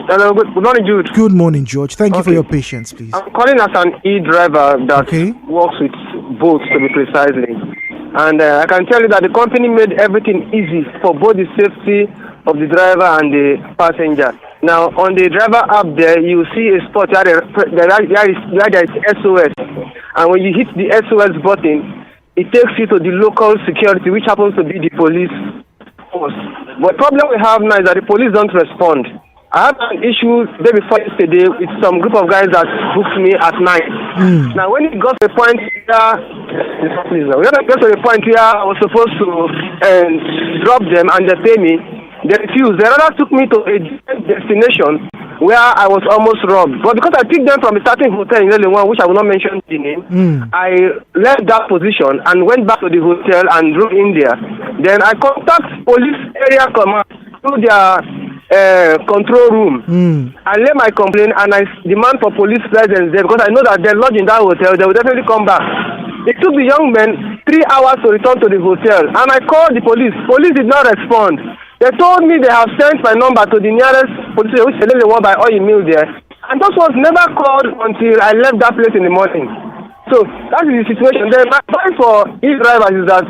Hello, good morning, Jude. Good morning, George. Thank you for your patience, please. I'm calling as an e-driver that works with boats, to be precisely. And I can tell you that the company made everything easy for both the safety of the driver and the passenger. Now, on the driver app there, you see a spot where there is SOS. And when you hit the SOS button, it takes you to the local security, which happens to be the police force. But the problem we have now is that the police don't respond. I have an issue day before yesterday with some group of guys that booked me at night. Now, when it got to the point where I was supposed to drop them and they pay me, they refused. They rather took me to a destination where I was almost robbed. But because I picked them from a certain hotel in Illinois, which I will not mention the name, I left that position and went back to the hotel and drove in there. Then I contact police area command through their control room. I lay my complaint and I demand for police presence there because I know that they're lodged in that hotel. They will definitely come back. It took the young men 3 hours to return to the hotel, and I called the police. Police did not respond. They told me they have sent my number to the nearest police station, which is the one by oil mill there, and those was never called until I left that place in the morning. So that is the situation. Then my advice for e-drivers is that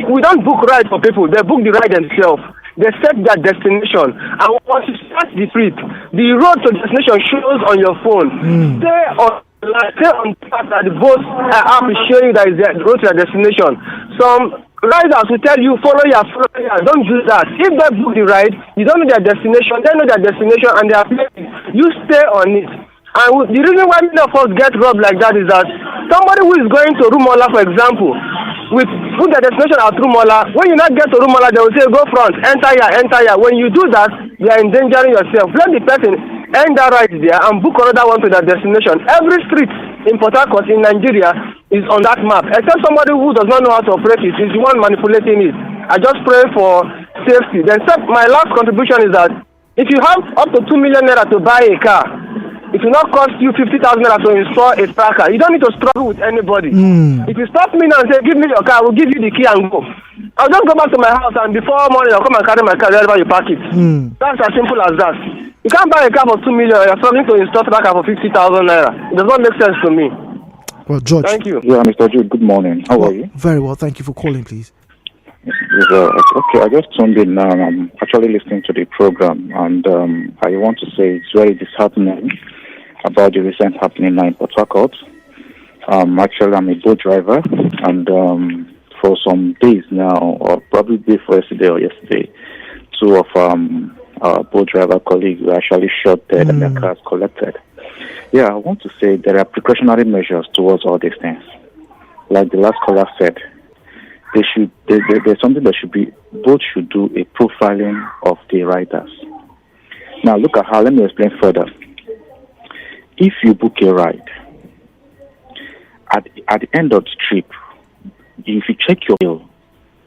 we don't book rides for people; they book the ride themselves. They set their destination, and once you start the trip, the road to destination shows on your phone. Stay on the fact that the boat app is showing that is the road to your destination. Some riders will tell you, follow your. Don't do that. If they book the ride, you don't know their destination, they know their destination, and they are playing. You stay on it. And the reason why many of us get robbed like that is that somebody who is going to Rumola, for example, with put their destination at Rumola, when you not get to Rumola, they will say, go front, enter here. When you do that, you are endangering yourself. Let the person end that ride there and book another one to their destination. Every street in Port Harcourt in Nigeria is on that map, except somebody who does not know how to operate it is the one manipulating it. I just pray for safety. Then my last contribution is that if you have up to 2 million naira to buy a car, it will not cost you 50,000 naira to install a tracker. You don't need to struggle with anybody. If you stop me now and say, give me your car, I will give you the key and go. I'll just go back to my house and before morning I'll come and carry my car wherever you park it. That's as simple as that. You can't buy a car for 2 million, you're struggling to install a tracker for 50,000 naira. It does not make sense to me. Well, George. Thank you. Yeah, Mr. Jude, good morning. How are you? Very well, thank you for calling, please. Okay, I just tuned in now. I'm actually listening to the program, and I want to say it's very disheartening about the recent happening now in Port Harcourt. Actually, I'm a boat driver, and for some days now, or probably before yesterday, two of our boat driver colleagues were actually shot dead and their cars collected. Yeah, I want to say there are precautionary measures towards all these things. Like the last caller said, there's something that should be, both should do a profiling of the riders. Now look at how, let me explain further. If you book a ride, at the end of the trip, if you check your mail,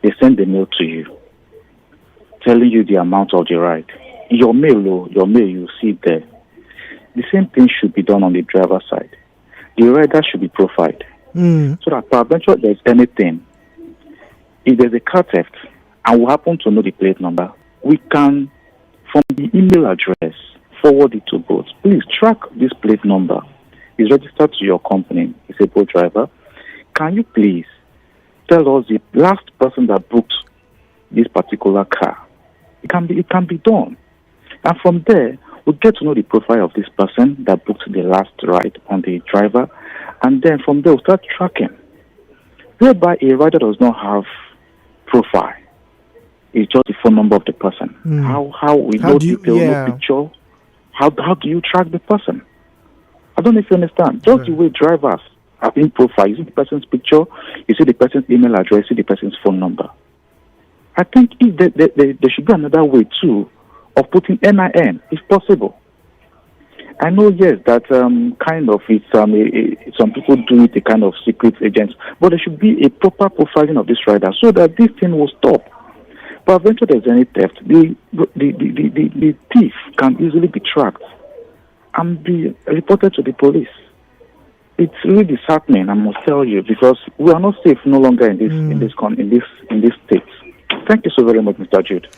they send the mail to you, telling you the amount of the ride. Your mail, you see it there. The same thing should be done on the driver's side. The rider should be profiled. So that peradventure there's anything, if there's a car theft, and we happen to know the plate number, we can, from the email address, forward it to boats. Please track this plate number. It's registered to your company. It's a boat driver. Can you please tell us the last person that booked this particular car? It can be done. And from there, we'll get to know the profile of this person that booked the last ride on the driver. And then from there, we'll start tracking. Whereby a rider does not have profile. It's just the phone number of the person. How we know detail, no picture. How do you track the person? I don't know if you understand. Just the way drivers are being profiled. You see the person's picture, you see the person's email address, you see the person's phone number. I think if there should be another way too of putting NIN, if possible. I know, yes, that kind of it's some people do it a kind of secret agents, but there should be a proper profiling of this rider so that this thing will stop. But eventually there's any theft, the thief can easily be tracked and be reported to the police. It's really disheartening, I must tell you, because we are not safe no longer in this state. Thank you so very much, Mr. Jude.